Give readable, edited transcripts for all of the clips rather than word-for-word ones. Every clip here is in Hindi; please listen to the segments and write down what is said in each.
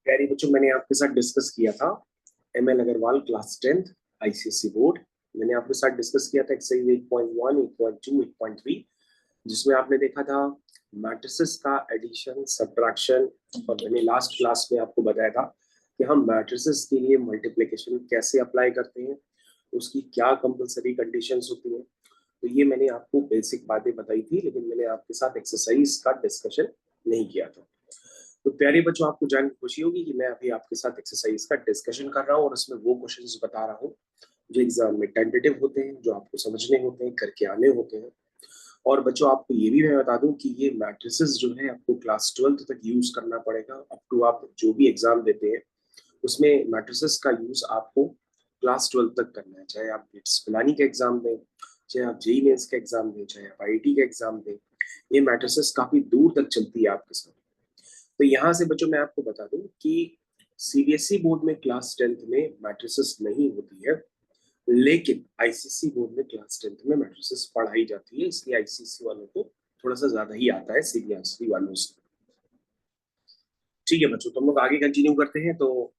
प्यारे बच्चों, मैंने आपके साथ डिस्कस किया था ML Agarwal class 10th ICSE board. मैंने आपके साथ डिस्कस किया था एक्सरसाइज 8.1, 8.2, 8.3, जिसमें आपने देखा था मैट्रिसेस का एडिशन, सब्ट्रैक्शन। और मैंने लास्ट क्लास में आपको बताया था कि हम मैट्रिसेस के लिए मल्टीप्लिकेशन कैसे अप्लाई करते हैं, उसकी क्या कंपलसरी कंडीशंस होती हैं। तो ये मैंने आपको बेसिक बातें बताई थी, लेकिन मैंने आपके साथ एक्सरसाइज का डिस्कशन नहीं किया था। तो प्यारे बच्चों, आपको जान खुशी होगी कि मैं अभी आपके साथ एक्सरसाइज का डिस्कशन कर रहा हूँ और उसमें वो क्वेश्चंस बता रहा हूँ जो एग्जाम में टेंटेटिव होते हैं, जो आपको समझने होते हैं, करके आने होते हैं। और बच्चों, आपको ये भी मैं बता दूं कि ये मैट्रिसेस जो है आपको क्लास 12th तक यूज करना पड़ेगा। अप टू आप जो भी एग्जाम देते हैं उसमें मैट्रिसेस का यूज आपको क्लास 12th तक करना है। चाहे आप पिलानी का एग्जाम दें, चाहे आप जेई मेंस का एग्जाम दें, चाहे आप आईआईटी का एग्जाम दें, ये मैट्रिसेस काफी दूर तक चलती है आपके साथ। तो यहाँ से बच्चों मैं आपको बता दूं कि सीबीएसई बोर्ड में क्लास 10th में मैट्रिसेस नहीं होती है, लेकिन आईसीएसई बोर्ड में क्लास 10th में मैट्रिसेस पढ़ाई जाती है। इसलिए आईसीएसई वालों को थोड़ा सा ज्यादा ही आता है सीबीएसई वालों से। ठीक है बच्चों, तो हम लोग आगे कंटिन्यू करते हैं। तो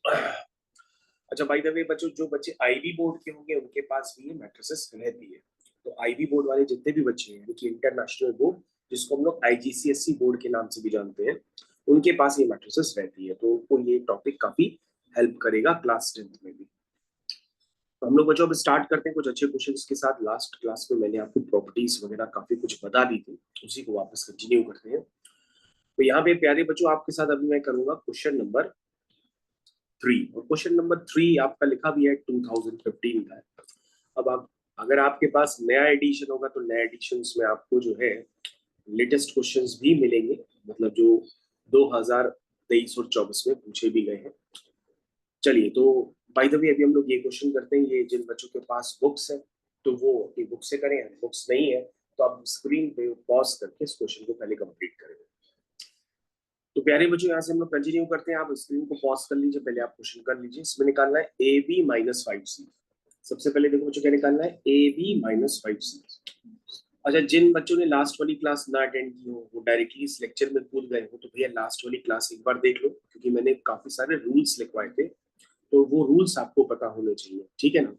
अच्छा, बाय द वे बच्चों, जो बच्चे आईबी बोर्ड के होंगे उनके पास भी ये मैट्रिसेस रहती है। तो आईबी बोर्ड वाले जितने भी बच्चे हैं, देखिए इंटरनेशनल बोर्ड, जिसको हम लोग आईजीसीएसई बोर्ड के नाम से भी जानते हैं, उनके पास ये मैट्रिसेस रहती है। तो उनको ये टॉपिक काफी हेल्प करेगा क्लास 10th में भी। तो हम लोग बच्चों अब स्टार्ट करते हैं कुछ अच्छे क्वेश्चंस के साथ। लास्ट क्लास में मैंने आपको प्रॉपर्टीज वगैरह काफी कुछ बता दी थी, उसी को वापस कंटिन्यू करते हैं। तो यहाँ पे प्यारे बच्चों आपके साथ अभी मैं करूंगा क्वेश्चन नंबर 3। और क्वेश्चन नंबर 3 आपका लिखा भी है 2015 का है। अब आप अगर आपके पास नया एडिशन होगा तो नया एडिशन में आपको जो है लेटेस्ट क्वेश्चंस भी मिलेंगे, मतलब जो 2023 और 24 में पूछे भी गए हैं। चलिए, तो बाय द वे अभी हम लोग ये क्वेश्चन करते हैं। ये जिन बच्चों के पास बुक्स है तो वो अपनी बुक से करें, बुक्स नहीं है तो आप स्क्रीन पे पॉज करके इस क्वेश्चन को पहले कंप्लीट करेंगे। तो प्यारे बच्चों, यहाँ से हम लोग कंटिन्यू करते हैं। आप स्क्रीन को पॉज कर लीजिए, पहले आप क्वेश्चन कर लीजिए। इसमें निकालना है AB-5C। सबसे पहले देखो बच्चों, क्या निकालना है? AB-5C। अच्छा, जिन बच्चों ने लास्ट वाली क्लास ना अटेंड की हो, वो डायरेक्टली इस लेक्चर में कूद गए हो, तो भैया लास्ट वाली क्लास एक बार देख लो, क्योंकि मैंने काफी सारे रूल्स लिखवाए थे, तो वो रूल्स आपको पता होने चाहिए। ठीक है ना?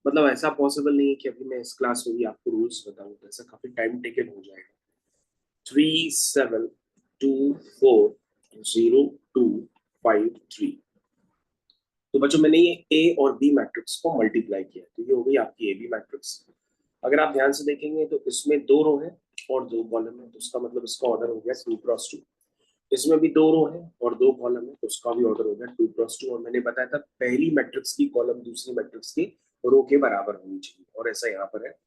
मतलब ऐसा पॉसिबल नहीं है कि अभी मैं इस क्लास में भी आपको रूल्स बताऊं, तो ऐसा काफी टाइम टेकन हो जाएगा। 37240253। तो बच्चों, मैंने ये ए और बी मैट्रिक्स को मल्टीप्लाई किया, तो ये हो गई आपकी ए बी मैट्रिक्स। अगर आप ध्यान से देखेंगे तो इसमें 2 रो है और 2 कॉलम है, तो उसका मतलब इसका ऑर्डर हो गया 2x2। इसमें भी 2 रो है और 2 कॉलम है, तो उसका भी ऑर्डर हो गया 2x2। और मैंने बताया था पहली मैट्रिक्स की कॉलम दूसरी मैट्रिक्स की रो के बराबर होनी चाहिए, और ऐसा यहाँ पर है।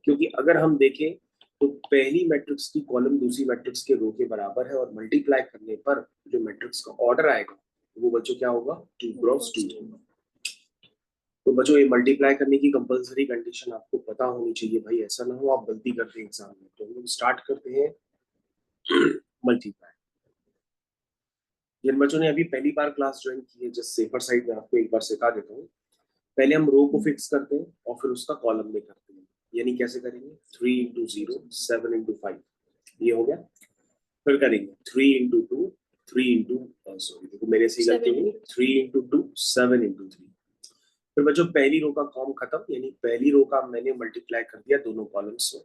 क्योंकि अगर हम देखें तो पहली मैट्रिक्स की कॉलम दूसरी मैट्रिक्स के रो के बराबर है, और मल्टीप्लाई करने पर जो मैट्रिक्स का ऑर्डर आएगा वो बच्चों क्या होगा? 2x2 होगा। तो बच्चों, ये मल्टीप्लाई करने की कंपलसरी कंडीशन आपको पता होनी चाहिए भाई, ऐसा ना हो आप गलती करते हैं एग्जाम में। तो हम लोग स्टार्ट करते हैं मल्टीप्लाई। जिन बच्चों ने अभी पहली बार क्लास ज्वाइन की है, जस्ट सेफर साइड में आपको एक बार सिखा देता हूँ। पहले हम रो को फिक्स करते हैं और फिर उसका कॉलम में करते हैं। यानी कैसे करेंगे? 3 इंटू 0, 7 इंटू 5, ये हो गया। फिर करेंगे 3 इंटू 2, 3 इंटू, सॉरी देखो मेरे से गलती हुई, 3 इंटू 2, 7 इंटू 3। फिर बच्चों पहली रो का फॉर्म खत्म, यानी पहली रो का मैंने मल्टीप्लाई कर दिया दोनों कॉलम्स में।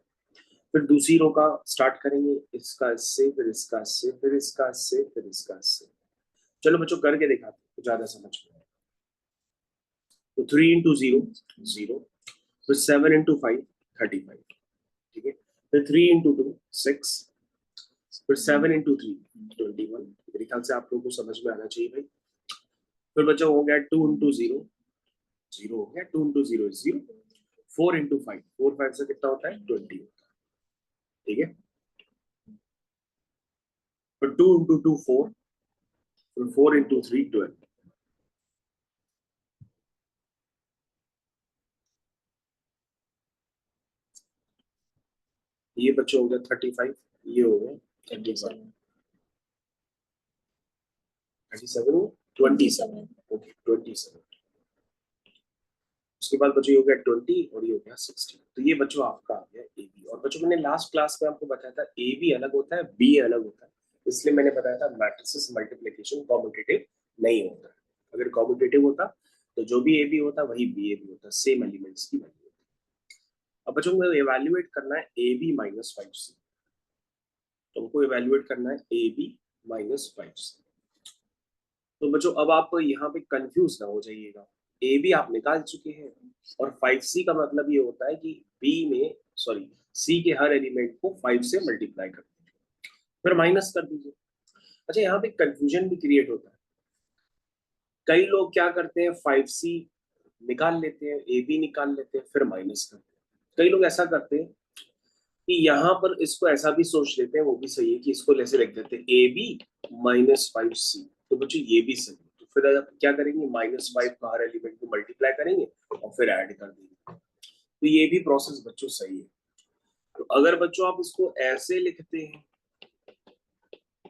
फिर दूसरी रो का स्टार्ट करेंगे, इसका इससे, फिर इसका इससे, फिर इसका इससे, फिर इसका इससे। चलो बच्चों करके दिखाते हैं तो ज्यादा समझ में। तो 3 इंटू 0, 0। फिर 7 इंटू 5, 35। ठीक है। फिर 3 इंटू 2, 6। फिर 7 इंटू 3, 21। मेरे ख्याल से आप लोगों को समझ में आना चाहिए भाई। फिर बच्चों हो गया 2 इंटू 0, 0 हो गया। 2 इंटू 0 0। 4 इंटू 5, 4 5 से कितना होता है? 20 होता है। ठीक है। फिर 2 इंटू 2, 4। फिर 4 इंटू 3, 12। ये बच्चों हो गया 35, ये हो गया 37। 37, 27। ओके, 27। उसके बाद बच्चों ये हो गया 20 और ये हो गया 16। तो ये बच्चों आपका आ गया ए बी। और बच्चों मैंने लास्ट क्लास में आपको बताया था ए बी अलग होता है, बी अलग होता है। इसलिए मैंने बताया था मैट्रिसेस मल्टीप्लिकेशन कॉम्पिटिटिव नहीं होता। अगर कॉम्पिटिटिव होता तो जो भी ए बी होता वही बी ए बी होता, सेम एलिमेंट्स की वैल्यू होती। अब बच्चों को इवैल्यूएट करना है ए बी माइनस 5c, तुमको इवैल्यूएट करना है ए बी माइनस 5c। तो बच्चों अब आप यहाँ पे कंफ्यूज ना हो जाइएगा, ए बी आप निकाल चुके हैं और 5c का मतलब ये होता है कि बी में सॉरी सी के हर एलिमेंट को 5 से मल्टीप्लाई कर दीजिए, फिर माइनस कर दीजिए। अच्छा यहाँ पे कंफ्यूजन भी क्रिएट होता है, कई लोग क्या करते हैं 5c निकाल लेते हैं, ए बी निकाल लेते हैं, फिर माइनस करते हैं। कई लोग ऐसा करते हैं कि यहाँ पर इसको ऐसा भी सोच लेते हैं, वो भी सही है कि इसको ऐसे लिख देते हैं ए बी माइनस 5c, तो बच्चों ये भी सही है। तो फिर आप क्या करेंगे, -5 का हर एलिमेंट को मल्टीप्लाई करेंगे और फिर ऐड कर देंगे, तो ये भी प्रोसेस बच्चों सही है। तो अगर बच्चों आप इसको ऐसे लिखते हैं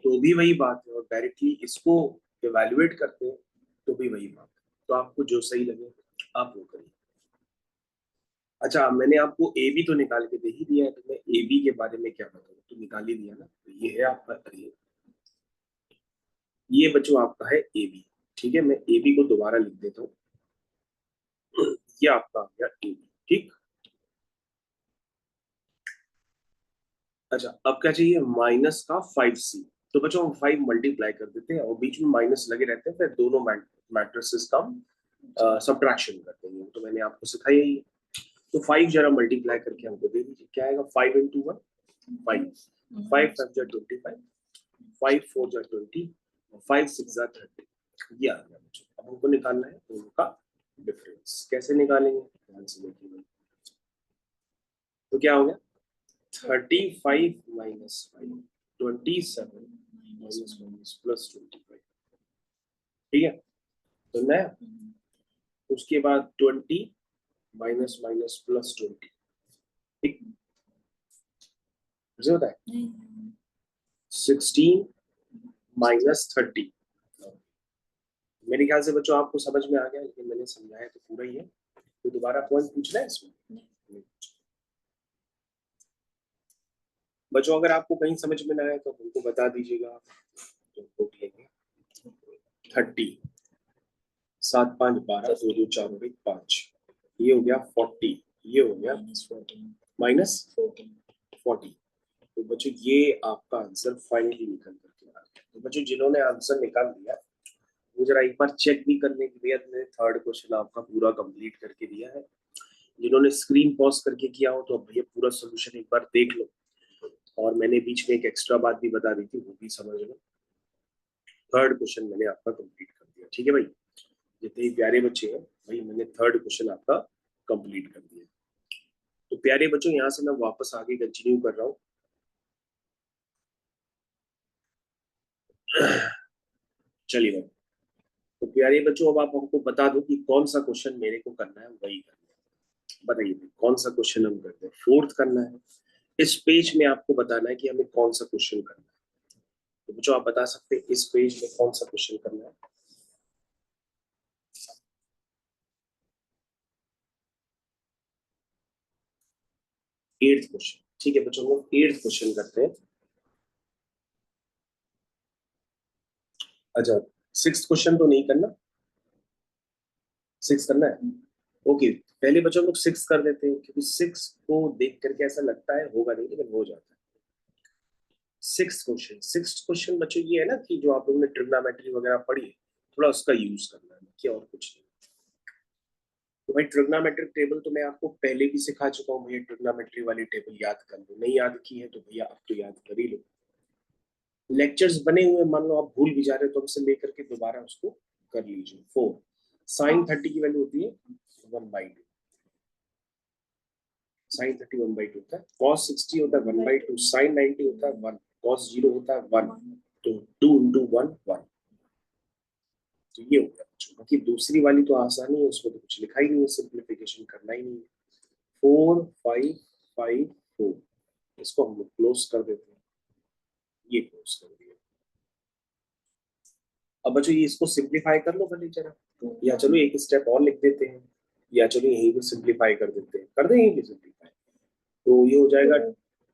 तो भी वही बात है, और डायरेक्टली इसको इवैल्यूएट करते हैं तो भी वही बात है। तो आपको जो सही लगे आप वो करिए। अच्छा मैंने आपको ए बी तो निकाल के दे ही दिया है, तो मैं ए बी के बारे में क्या बताऊँ, तो निकाल ही दिया ना। तो ये है आपका ये बच्चों आपका है ए बी। ठीक है, मैं ए बी को दोबारा लिख देता हूँ, ये आपका आ गया ए बी। ठीक, अच्छा अब क्या चाहिए, माइनस का 5c। तो बच्चों हम 5 मल्टीप्लाई कर देते हैं और बीच में माइनस लगे रहते हैं, फिर दोनों मैट्रिसेस का सब्ट्रैक्शन करते हैं, तो मैंने आपको सिखाया ही है। तो 5 जरा मल्टीप्लाई करके हमको दे दीजिए, क्या आएगा, 5 into 1 5, 5 5 जा 25, 5 4 जा 20, 5 6 जा 30, ये आ गया बच्चों। अब हमको निकालना है उनका डिफरेंस, कैसे निकालेंगे ध्यान से देखिए। तो क्या हो गया, 35 माइनस 5, 27 माइनस माइनस प्लस 25, ठीक है। तो मैं उसके बाद 20 माइनस माइनस प्लस 20, ठीक मुझे होता है 16 माइनस 30। मेरे ख्याल से बच्चों आपको समझ में आ गया, लेकिन मैंने समझाया तो पूरा ही है, तो दोबारा पॉइंट पूछना है इसमें। बच्चों अगर आपको कहीं समझ में ना आए तो हमको बता दीजिएगा, तो नोट लेंगे। 30 7 5 12 2 2 4 1 5, ये हो गया 40, ये हो गया माइनस 40। तो बच्चों ये आपका आंसर फाइनली निकल करके आ गया। तो बच्चों जिन्होंने आंसर निकाल दिया वो जरा एक बार चेक भी करने के लिए मैंने थर्ड क्वेश्चन आपका पूरा कंप्लीट करके दिया है। जिन्होंने स्क्रीन पॉज करके किया हो तो अब भैया पूरा सोल्यूशन एक बार देख लो, और मैंने बीच में एक एक्स्ट्रा बात भी बता दी थी वो भी समझ लो। थर्ड क्वेश्चन मैंने आपका कंप्लीट कर दिया, ठीक है भाई। जितने ही प्यारे बच्चे हैं भाई, मैंने थर्ड क्वेश्चन आपका कंप्लीट कर दिया। तो प्यारे बच्चों यहाँ से मैं वापस आगे कंटिन्यू कर रहा हूँ। चलिए भाई, तो प्यारे बच्चों अब आप हमको बता दो कि कौन सा क्वेश्चन मेरे को करना है, वही करना है। बताइए कौन सा क्वेश्चन हम करते हैं, फोर्थ करना है। इस पेज में आपको बताना है कि हमें कौन सा क्वेश्चन करना है। तो बच्चों आप बता सकते हैं इस पेज में कौन सा क्वेश्चन करना है। एट्थ क्वेश्चन, ठीक है बच्चों, हम एट्थ क्वेश्चन करते हैं। अच्छा, सिक्स क्वेश्चन तो नहीं करना, सिक्स करना है, ओके। पहले बच्चों हम लोग सिक्स कर देते हैं, क्योंकि सिक्स को देख करके ऐसा लगता है होगा नहीं, लेकिन हो जाता है। सिक्स क्वेश्चन बच्चों ये है ना कि जो आप लोगों ने ट्रिग्नोमेट्री वगैरह पढ़ी है, थोड़ा उसका यूज करना है कि और कुछ नहीं। तो भाई ट्रिग्नोमेट्रिक टेबल तो मैं आपको पहले भी सिखा चुका हूँ भैया, ट्रिग्नोमेट्री वाली टेबल याद कर लो, नहीं याद की है तो भैया आप तो याद कर ही लो। लेक्चर्स बने हुए, मान लो आप भूल भी जा रहे हो तो हमसे लेकर के दोबारा उसको कर लीजिए। 4 साइन 30 की वैल्यू होती है 1/2, साइन 30 1/2 होता है, cos 60 होता है 1/2, साइन 90 होता है 1, cos 0 होता है 1, तो 2 into 1 1। तो ये हो गया बच्चों, बाकी दूसरी वाली तो आसानी है, उसमें तो कुछ लिखा ही नहीं है, सिंप्लीफिकेशन करना ही नहीं है। 4 5 5 4, इसको हम लोग क्लोज कर देते हैं, ये क्लोज कर दिया। अब बच्चों ये इसको सिंप्लीफाई कर लो भले जरा, या चलो एक स्टेप और लिख देते हैं, या चलो यहीं पे सिंप्लीफाई कर देते हैं, कर दें यहीं पे सिंप्लीफाई, तो ये हो जाएगा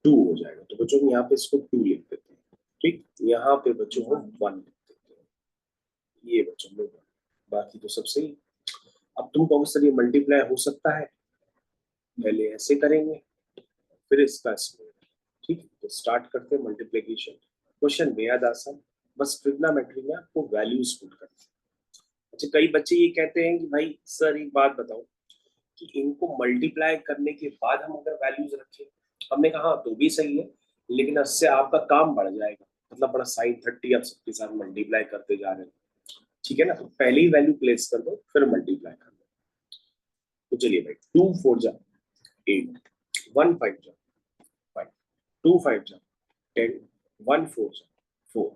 2 हो जाएगा। तो बच्चों यहाँ पे इसको 2 लिख देते हैं, ठीक, यहाँ पे बच्चों हम 1 लिख देते हैं, ये बच्चों में 1, बाकी तो सब सही। अब तुम कहोगे सर ये मल्टीप्लाई हो सकता है, पहले ऐसे करेंगे फिर इसका स्क्वायर, ठीक है। तो स्टार्ट करते हैं मल्टीप्लिकेशन। क्वेश्चन बेहद आसान, बस ट्रिग्नोमेट्री में आपको वैल्यूज पुट करना है। अच्छा, कई बच्चे ये कहते हैं कि भाई सर एक बात बताओ कि इनको मल्टीप्लाई करने के बाद हम अगर वैल्यूज रखें, हमने कहा हाँ तो भी सही है, लेकिन इससे आपका काम बढ़ जाएगा, मतलब बड़ा साइन 30 आप सबके साथ मल्टीप्लाई करते जा रहे हैं, ठीक है ना। तो पहले ही वैल्यू प्लेस कर दो फिर मल्टीप्लाई कर दो। तो चलिए भाई 2 4 जा 8, 1 5 जा 5, 2 5 जा 10, 1 4 जा 4,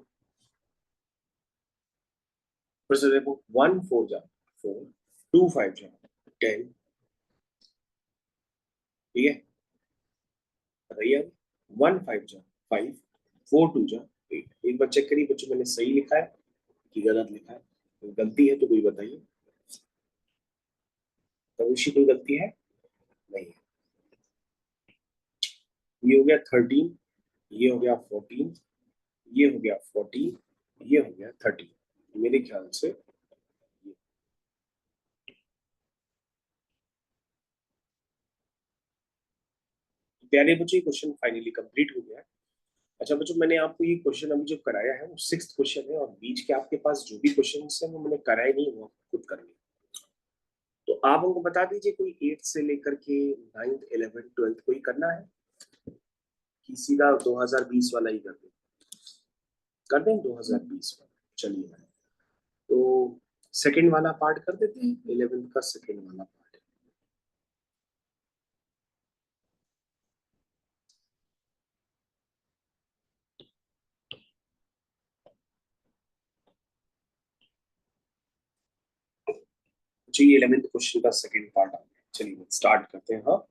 फिर से देखो 1 4 जा 4, 2 5 जा 10, ठीक है। बताइए 1 5 जा 5, 4 2 जा 8। एक बार चेक करिए बच्चों मैंने सही लिखा है कि गलत लिखा है, तो गलती है तो कोई बताइए। तनुषी कोई गलती है? नहीं है। ये हो गया 13, ये हो गया 14, ये हो गया 14, ये हो गया 30, मेरे ख्याल से। प्यारे बच्चों ये क्वेश्चन फाइनली कंप्लीट हो गया है। अच्छा बच्चों मैंने आपको ये क्वेश्चन अभी जो कराया है वो 6th क्वेश्चन है, और बीच के आपके पास जो भी क्वेश्चन है वो मैंने कराए नहीं, वो खुद कर लिए। तो आप हमको बता दीजिए कोई 8 से लेकर के 9th 11th 12th कोई करना है कि सीधा 2020 वाला ही कर दें 2020 वाला। चलिए भाई तो सेकंड वाला पार्ट कर देते हैं, 11th का सेकंड वाला पार्ट। जी 11th क्वेश्चन का सेकंड पार्ट आ गया, चलिए स्टार्ट करते हैं। हाँ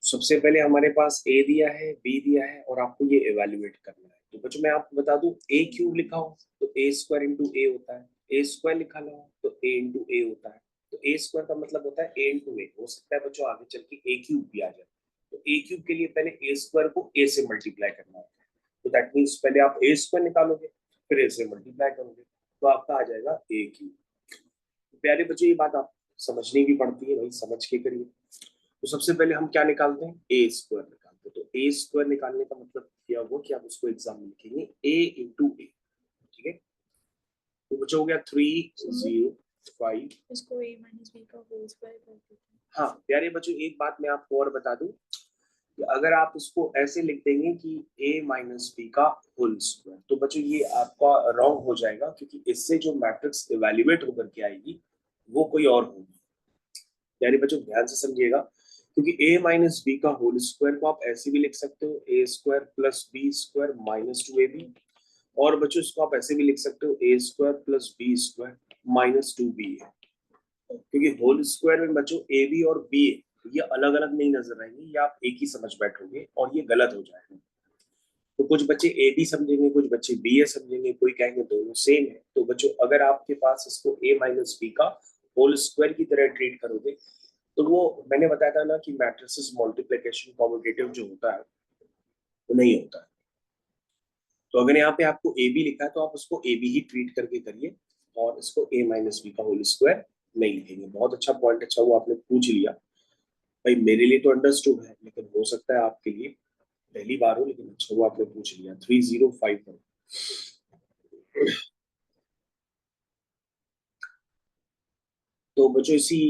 सबसे पहले हमारे पास ए दिया है, बी दिया है, और आपको ये इवेल्युएट करना है। तो बच्चों मैं आपको बता दूं ए क्यूब लिखा हो तो ए स्क्वायर इंटू ए होता है, ए स्क्वायर लिखा हो तो ए इंटू ए होता है। तो ए स्क्वायर का मतलब होता है ए इंटू ए, हो सकता है बच्चों आगे चल के ए क्यूब भी आ जाए। तो ए क्यूब के लिए पहले ए स्क्वायर को ए से मल्टीप्लाई करना होता है, तो दैट मीन्स पहले आप ए स्क्वायर निकालोगे फिर ए से मल्टीप्लाई करोगे तो आपका आ जाएगा ए क्यूब। प्यारे बच्चों ये बात आप समझनी भी पड़ती है भाई, समझ के करिए। तो सबसे पहले हम क्या निकालते हैं, ए स्क्वायर निकालते हैं। तो ए स्क्वायर निकालने का मतलब क्या हुआ कि आप उसको एग्जाम में लिखेंगे ए इंटू ए, ठीक है। तो बच्चा हो गया 305, इसको a माइनस b का होल स्क्वायर कर देते हैं। हाँ प्यारे बच्चों एक बात मैं आपको और बता दूं कि अगर आप इसको ऐसे लिख देंगे कि a माइनस बी का होल स्क्वायर, तो बच्चों ये आपका रॉन्ग हो जाएगा, क्योंकि इससे जो मैट्रिक्स इवेल्युएट होकर के आएगी वो कोई और होगी। यानी बच्चों ध्यान से समझिएगा, क्योंकि a माइनस बी का होल स्क्वायर को आप ऐसे भी लिख सकते हो A square plus B square minus 2ab, और बच्चों इसको आप ऐसे भी लिख सकते हो A square plus B square minus 2b है। क्योंकि होल स्क्वायर में बच्चों ए बी और बी ये अलग अलग नहीं नजर आएंगे, ये आप एक ही समझ बैठोगे और ये गलत हो जाएगा। तो कुछ बच्चे ए बी समझेंगे, कुछ बच्चे बी ए समझेंगे, कोई कहेंगे दोनों सेम है। तो बच्चों अगर आपके पास इसको ए माइनस बी का होल स्क्वायर की तरह ट्रीट करोगे तो वो मैंने बताया था ना कि मैट्रिसेस मल्टीप्लिकेशन कॉम्यूटेटिव जो होता है वो नहीं होता है। तो अगर यहाँ पे आपको ए बी लिखा है तो आप उसको ए बी ही ट्रीट करके करिए, और इसको ए माइनस बी का होल स्क्वायर नहीं लिखेंगे। बहुत अच्छा पॉइंट, अच्छा वो आपने पूछ लिया भाई, मेरे लिए तो अंडरस्टूड है लेकिन हो सकता है आपके लिए पहली बार हो, लेकिन अच्छा वो आपने पूछ लिया। 305 तो बच्चों इसी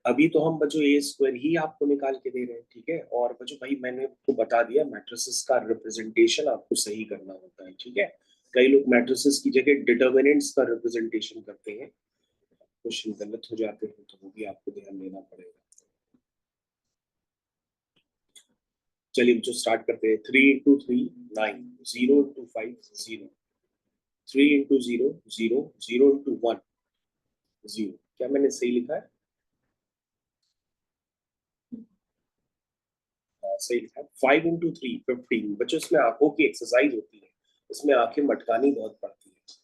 अभी तो हम बच्चों ए स्क्वायर ही आपको निकाल के दे रहे हैं, ठीक है। और बच्चों भाई मैंने आपको बता दिया मैट्रिसेस का रिप्रेजेंटेशन आपको सही करना होता है, ठीक है। कई लोग मैट्रिसेस की जगह डिटर्मिनेंट्स का रिप्रेजेंटेशन करते हैं, क्वेश्चन गलत हो जाते हैं, तो वो भी आपको ध्यान देना पड़ेगा। चलिए बच्चों स्टार्ट करते हैं। 3 इंटू 3 9, 0 इंटू 5 0, 3 इंटू 0 0, 0 इंटू 1 0। क्या मैंने सही लिखा है? सही लिखा है। 5 इंटू 3 15। बच्चों इसमें आंखों की एक्सरसाइज होती है, इसमें आंखें मटकानी बहुत पड़ती है।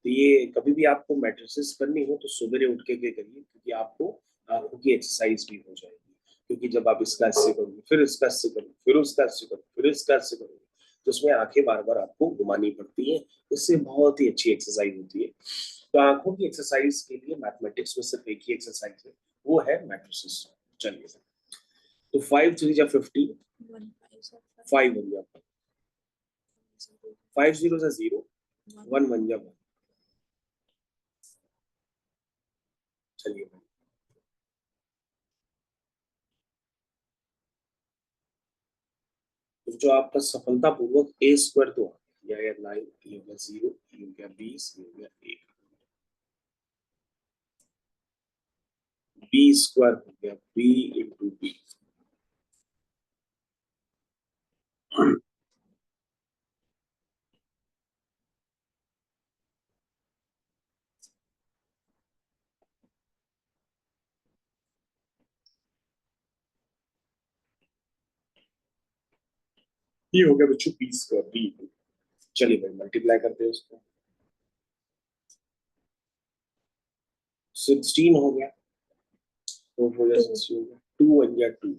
तो ये कभी भी आपको मैट्रिसेस करनी हो तो सुबह उठ के करिए, क्योंकि आपको आंखों की एक्सरसाइज भी हो जाएगी। क्योंकि जब आप इसका इससे करोगे फिर इसका इससे करोगे फिर उसका इससे करोगे फिर इसका इससे करोगे जिसमें आंखें बार बार आपको घुमानी पड़ती है। इससे बहुत ही अच्छी एक्सरसाइज होती है। तो आंखों की एक्सरसाइज के लिए मैथमेटिक्स में सिर्फ एक ही एक्सरसाइज है, वो है मैट्रिसेस। चलिए, तो 5 3 जा 50, 5 बन गया, 5 0 जा 0, 1 बन गया 1। चलिए, तो जो आपका सफलतापूर्वक ए स्क्वायर तो आ गया, 9, ये हो गया 0, ये हो गया 20, ये हो गया 1, बी स्क्वायर हो गया बी इंटू बी। ये हो गया बच्चों बी स्क्वायर बी। चलिए भाई मल्टीप्लाई करते हैं उसको, 16 हो गया, तो हो गया 16 हो गया, 2 बन गया 2,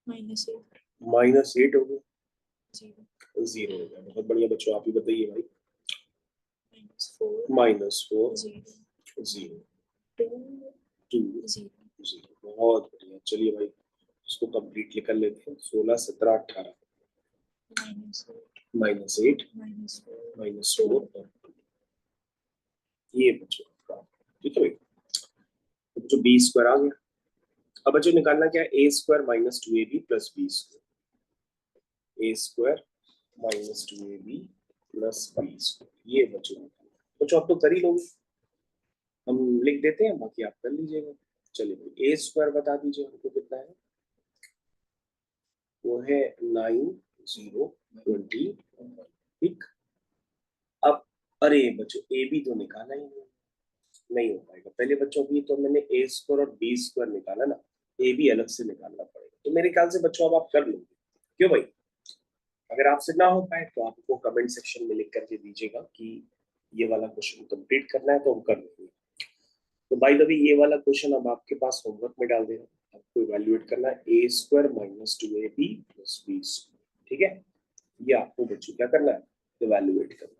-8 हो गया, 0 हो गया। बहुत बढ़िया बच्चों, आप ही बताइए भाई। -4 0 2 0। बहुत बढ़िया। चलिए भाई इसको कंप्लीटली कर लेते हैं। 16 17 18 -8 -4 और 2, ये बच्चों आपका, ठीक है भाई। तो बच्चों बी स्क्वायर आ गया। अब बच्चों निकालना क्या है, A square minus 2ab plus B square, A square minus 2ab plus B square, ये बच्चों आप तो कर ही लोगे, हम लिख देते हैं, बाकी आप कर लीजिएगा। चलिए ए स्क्वायर बता दीजिए हमको कितना है, वो है 9 0 20, ठीक। अब अरे बच्चों ए बी तो निकाला ही नहीं हो पाएगा। पहले बच्चों की तो मैंने ए स्क्वायर और बी स्क्वायर निकाला ना, ए बी अलग से निकालना पड़ेगा। तो मेरे ख्याल से बच्चों अब आप कर लोगे, क्यों भाई? अगर आपसे ना हो पाए तो आपको कमेंट सेक्शन में लिख करके दीजिएगा कि ये वाला क्वेश्चन कंप्लीट करना है, तो हम कर लेंगे। तो बाय द वे ये वाला क्वेश्चन अब आपके पास होमवर्क में डाल देना, आपको इवैल्यूएट करना है A square minus 2ab plus B square, ठीक है। ये आपको बच्चों क्या करना है, इवैल्यूएट करना है।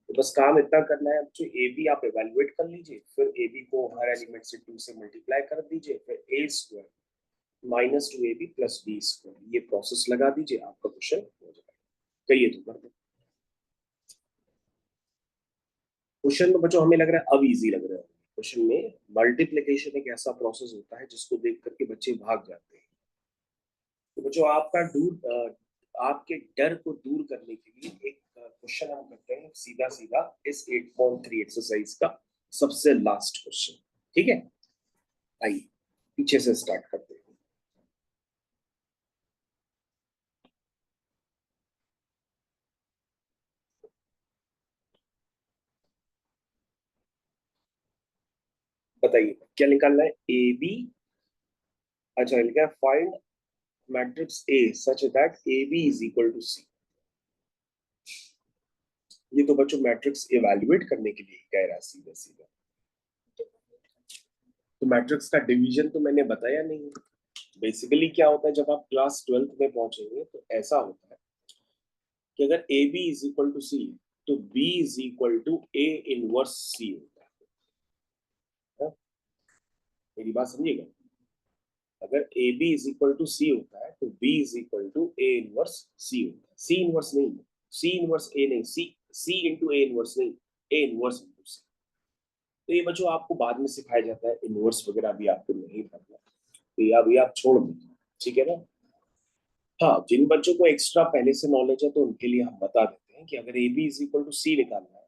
तो बस काम इतना करना है बच्चों, ए बी आप इवैल्यूएट कर लीजिए, फिर ए बी को हर एलिमेंट से 2 से मल्टीप्लाई कर दीजिए, फिर A square minus 2ab plus B square, ये प्रोसेस लगा दीजिए, आपका क्वेश्चन हो जाएगा। कहिए तो कर दो। क्वेश्चन में बच्चों हमें लग रहा है अब इजी लग रहा है। क्वेश्चन में मल्टीप्लिकेशन एक ऐसा प्रोसेस होता है जिसको देख करके बच्चे भाग जाते हैं। तो बच्चों आपका आपके डर को दूर करने के लिए एक क्वेश्चन हम करते हैं सीधा सीधा इस 8.3 एक्सरसाइज का सबसे लास्ट क्वेश्चन, ठीक है। आइए पीछे से स्टार्ट करते हैं। बताइए क्या निकालना है, ए बी, अच्छा लिखा है find matrix A such that A B is equal to C. ये तो बच्चों मैट्रिक्स इवैल्यूएट करने के लिए कह रहा है सीधा सीधा। तो मैट्रिक्स का डिवीजन तो मैंने बताया नहीं। बेसिकली क्या होता है, जब आप क्लास 12th में पहुंचेंगे तो ऐसा होता है कि अगर A B is equal to C तो B is equal to A inverse C होता है। मेरी बात समझिएगा, अगर A B is equal to C होता है तो B is equal to A inverse C होता है। सी इनवर्स नहीं, सी इनवर्स ए नहीं, सी इंटू ए इनवर्स नहीं, ए इनवर्स इंटू सी। तो ये बच्चों आपको बाद में सिखाया जाता है, इनवर्स वगैरह भी आपको नहीं करना, तो ये अभी आप छोड़ दीजिए, ठीक है ना। हाँ, जिन बच्चों को एक्स्ट्रा पहले से नॉलेज है तो उनके लिए हम बता देते हैं कि अगर A B is equal to C निकालना है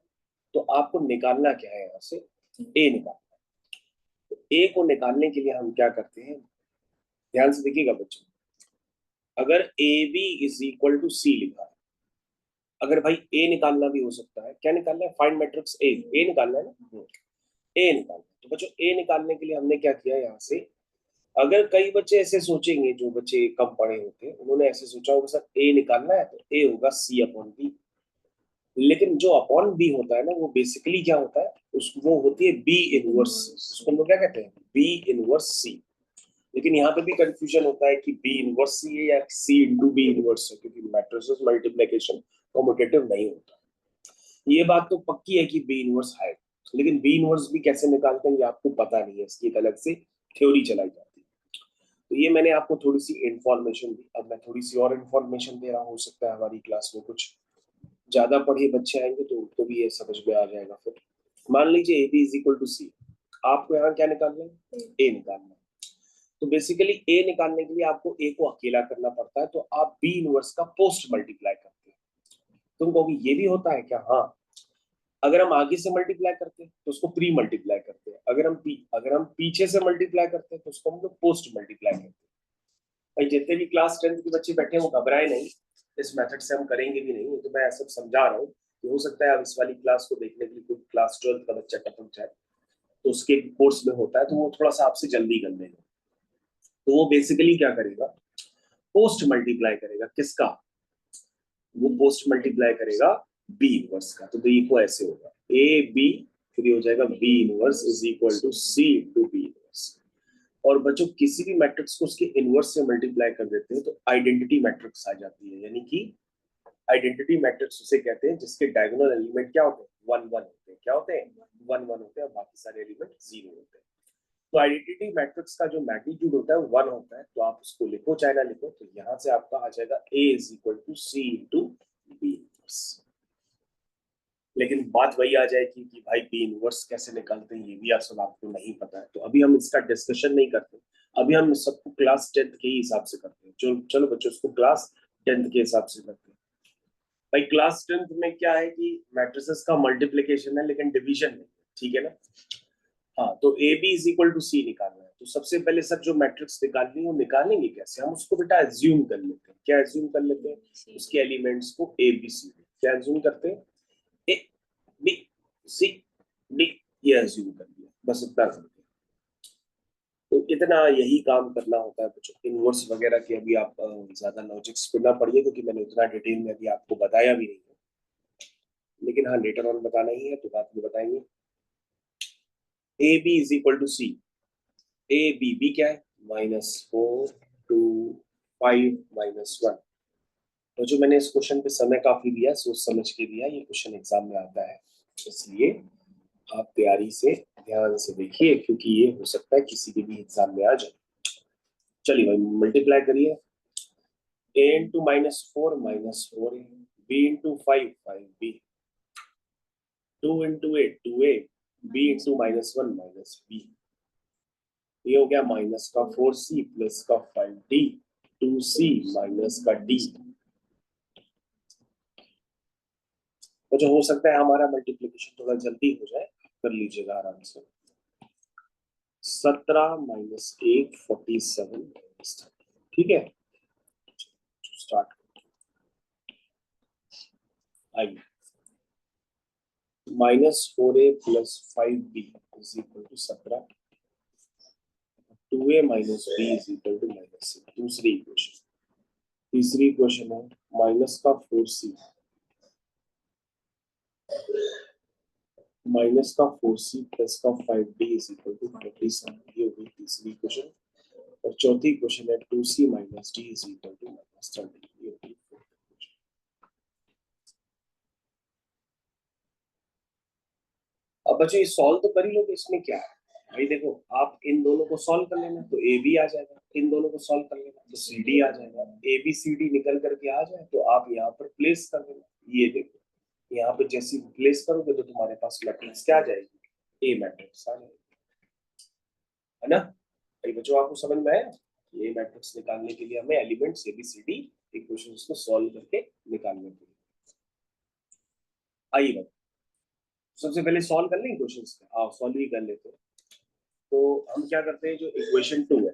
तो आपको निकालना क्या है, यहाँ से ए निकालना है। तो ए को निकालने के लिए हम क्या करते हैं, ध्यान से देखिएगा बच्चों। अगर A B is equal to C लिखा है, अगर भाई ए निकालना भी हो सकता है, क्या निकालना है, फाइंड मैट्रिक्स ए, ए निकालना है ना, ए निकालना है। तो बच्चों ए निकालने के लिए हमने क्या किया, यहाँ से अगर कई बच्चे ऐसे सोचेंगे, जो बच्चे कम पढ़े होते हैं उन्होंने ऐसे सोचा होगा सर ए निकालना है तो ए होगा सी अपॉन बी। लेकिन जो अपॉन बी होता है ना, वो बेसिकली क्या होता है, वो होती है बी इनवर्स, उसको हम लोग क्या कहते हैं, बी इनवर्स सी। लेकिन यहाँ पे भी कंफ्यूजन होता है कि बी इनवर्स सी है या सी इंटू बी इनवर्स है, क्योंकि मैट्रिसेस मल्टीप्लिकेशन कॉम्यूटेटिव नहीं होता। ये बात तो पक्की है कि बी इनवर्स है, लेकिन बी इनवर्स भी कैसे निकालते हैं ये आपको पता नहीं है, इसकी एक अलग से थ्योरी चलाई जाती है। तो ये मैंने आपको थोड़ी सी इंफॉर्मेशन दी, अब मैं थोड़ी सी और इंफॉर्मेशन दे रहा हूँ। हो सकता है हमारी क्लास में कुछ ज्यादा पढ़े बच्चे आएंगे तो उनको भी ये समझ में आ जाएगा। फिर मान लीजिए A B is equal to C, आपको यहाँ क्या निकालना है, ए निकालना है। तो बेसिकली ए निकालने के लिए आपको ए को अकेला करना पड़ता है, तो आप बी इनवर्स का पोस्ट मल्टीप्लाई करते हैं। तुम कहोगे ये भी होता है क्या? हाँ, अगर हम आगे से मल्टीप्लाई करते हैं तो उसको प्री मल्टीप्लाई करते हैं, अगर हम पीछे से मल्टीप्लाई करते हैं तो उसको हम लोग पोस्ट मल्टीप्लाई करते हैं। भाई जितने भी क्लास 10 के बच्चे बैठे हैं वो घबराए नहीं, इस मेथड से हम करेंगे भी नहीं, तो मैं सब समझा रहा हूँ कि हो सकता है आप इस वाली क्लास को देखने के लिए कोई क्लास 12 का बच्चा टपक जाए तो उसके कोर्स में होता है, तो वो थोड़ा सा आपसे जल्दी कर लेगा। तो वो बेसिकली क्या करेगा, पोस्ट मल्टीप्लाई करेगा। किसका? वो पोस्ट मल्टीप्लाई करेगा बी इनवर्स का। तो देखो ऐसे होगा ए बी, फिर हो जाएगा B inverse is equal to C into B inverse. और बच्चों किसी भी मैट्रिक्स को उसके इनवर्स से मल्टीप्लाई कर देते हैं तो आइडेंटिटी मैट्रिक्स आ जाती है। यानी कि आइडेंटिटी मैट्रिक्स उसे कहते हैं जिसके डायगोनल एलिमेंट क्या होते हैं, वन वन होते हैं। क्या होते हैं? वन वन होते हैं, बाकी सारे एलिमेंट जीरो होते हैं। तो आइडेंटिटी मैट्रिक्स का जो मैग्नीट्यूड होता है वन होता है, तो आप उसको लिखो चाहे ना लिखो, तो यहाँ से आपका आ जाएगा A is equal to C into B inverse. लेकिन बात वही आ जाएगी कि भाई बी इनवर्स कैसे निकालते हैं, ये भी आप सब आपको नहीं पता है, तो अभी हम इसका डिस्कशन नहीं करते। अभी हम सबको क्लास 10th के ही हिसाब से करते हैं। चलो बच्चों, उसको क्लास 10th के हिसाब से करते हैं। भाई क्लास 10th में क्या है कि मैट्रिसेस का मल्टीप्लिकेशन है लेकिन डिवीजन नहीं, ठीक है ना? हाँ, तो A B is equal to C निकालना है, तो सबसे पहले सर जो मैट्रिक्स निकालनी है वो निकालेंगे कैसे? हम उसको बेटा एज्यूम कर लेते हैं। क्या एज्यूम कर लेते हैं? उसके एलिमेंट्स को ए बी सी डी। क्या एज्यूम करते हैं? ए बी सी डी, ये एज्यूम कर लिया, बस इतना कर दिया। तो इतना यही काम करना होता है बच्चों। इनवर्स वगैरह की अभी आप ज्यादा लॉजिक्स पे ना पढ़िए, क्योंकि मैंने उतना डिटेल में अभी आपको बताया भी नहीं है, लेकिन हाँ लेटर ऑन बताना ही है तो बात में बताएंगे। A B is equal to C, A B, B क्या है? -4 2 5 -1। तो जो मैंने इस क्वेश्चन पे समय काफी दिया, सोच समझ के दिया, ये क्वेश्चन एग्जाम में आता है, इसलिए आप तैयारी से ध्यान से देखिए, क्योंकि ये हो सकता है किसी के भी एग्जाम में आ जाए। चलिए भाई मल्टीप्लाई करिए। a into -4 -4a, b into 5 5b, 2 into 8 2a, b into -1 -b। ये हो गया माइनस का 4c प्लस का 5d, 2c माइनस का d। तो जो हो सकता है हमारा मल्टीप्लिकेशन थोड़ा जल्दी हो जाए, कर लीजिएगा आराम से। 17 -1 47, ठीक है? स्टार्ट आइए। -4a plus 5b is equal to 17, 2a minus b is equal to -6। दूसरी इक्वेशन। तीसरी इक्वेशन है माइनस का 4c माइनस का 4c प्लस का 5d इज इक्वल टू 47। ये हो गई तीसरी इक्वेशन। और चौथी इक्वेशन है 2c minus d is equal to -30। ये हो गई फोर्थ इक्वेशन। अब बच्चों ये सॉल्व तो कर ही लोगे, इसमें क्या है भाई? देखो आप इन दोनों को सॉल्व कर लेना तो ए बी आ जाएगा, इन दोनों को सॉल्व कर लेना तो सी डी आ जाएगा। ए बी सी डी निकल करके आ जाए तो आप यहाँ पर प्लेस कर देना। ये देखो यहाँ पे जैसे प्लेस करोगे तो तुम्हारे पास मैट्रिक्स क्या आ जाएगी, ए मैट्रिक्स आ जाएगी, है ना? भाई बच्चों आपको समझ में आया? ये मैट्रिक्स निकालने के लिए हमें elements A B C D equations को सॉल्व करके निकालने के लिए। आइए बात सबसे पहले सॉल्व कर लें इक्वेशंस, आप सॉल्व ही कर लेते हैं। तो हम क्या करते हैं, जो इक्वेशन 2 है,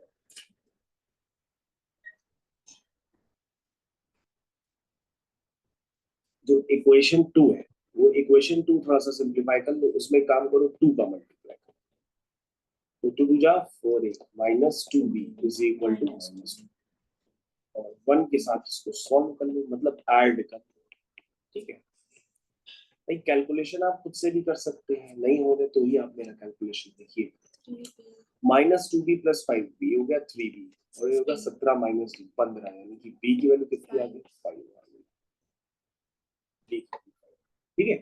जो इक्वेशन 2 है वो इक्वेशन 2 थोड़ा सा सिंप्लीफाई कर लो, उसमें काम करो 2 का मल्टीप्लाई करो, तो 2 2 जा 4a minus 2b is equal to -2, और 1 के साथ इसको सॉल्व कर लो, मतलब ऐड कर लो, ठीक है? भाई कैलकुलेशन आप खुद से भी कर सकते हैं, नहीं हो रहे तो ही आप मेरा कैलकुलेशन देखिए। -2b + 5b हो गया 3b और ये होगा 3. 17 - d 15 यानी कि b की वैल्यू कितनी आ गई 5 आ गई। ठीक है,